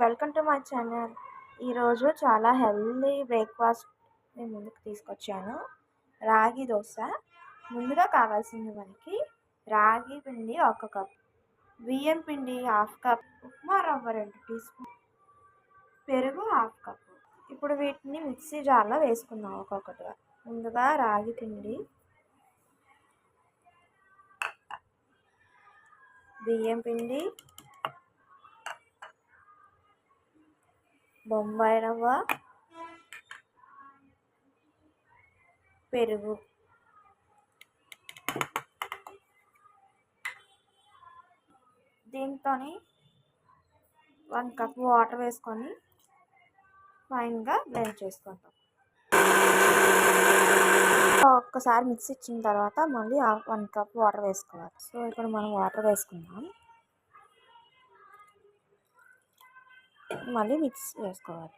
Welcome to my channel. ఈరోజు చాలా healthy breakfast నేను ముందుకు తీసుకొచ్చాను. రాగి దోశ. ముందుగా కావాల్సింది మనకి రాగి పిండి 1 కప్, బియ్యం పిండి 1/2 కప్, ఉప్మా రవ్వ 2 టీ స్పూన్, పెరుగు 1/2 కప్. ఇప్పుడు వీటిని మిక్సీ జార్లో వేసుకుందాం ఒక్కొక్కటిగా. ముందుగా రాగి పిండి, బియ్యం పిండి, బొంబాయి రవ్వ, పెరుగు, దీంతో 1 కప్ వాటర్ వేసుకొని ఫైన్గా బ్లెండ్ చేసుకుంటాం. ఒక్కసారి మిక్స్ ఇచ్చిన తర్వాత మళ్ళీ 1 కప్ వాటర్ వేసుకోవాలి. సో ఇప్పుడు మనం వాటర్ వేసుకుందాం, మళ్ళీ మిక్స్ చేసుకోవాలి.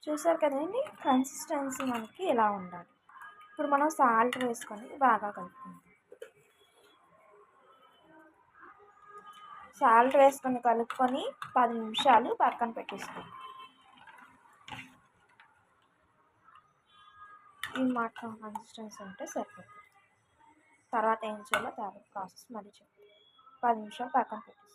చూసారు కదండి, కన్సిస్టెన్సీ మనకి ఇలా ఉండాలి. ఇప్పుడు మనం సాల్ట్ వేసుకొని బాగా కలుపుకుందాం. సాల్ట్ వేసుకొని కలుపుకొని 10 నిమిషాలు పక్కన పెట్టేసుకోండి. ఈ మాత్రం కన్సిస్టెన్సీ ఉంటే సరిపోతుంది. తర్వాత ఏం చేయాలో తర్వాత ప్రాసెస్ మళ్ళీ చెప్పండి. 10 నిమిషాలు పక్కన పెట్టేసుకోండి.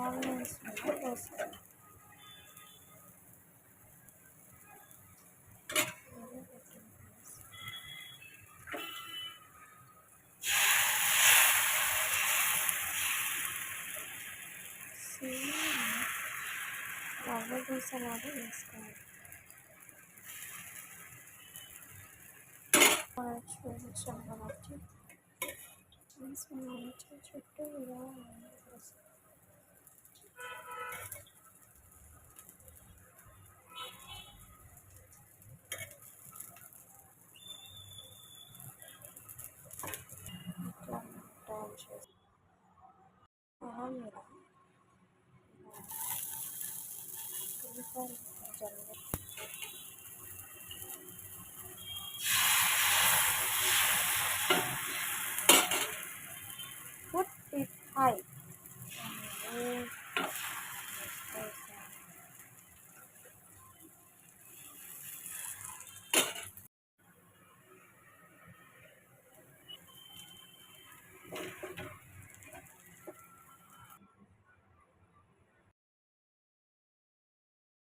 ఆనియన్స్ మీద వేసుకోండి. రవ్వ దోశలాగా వేసుకోవాలి. చూపించాం కాబట్టి చుట్టూ ఇలా టర్న్ చేసి put it high.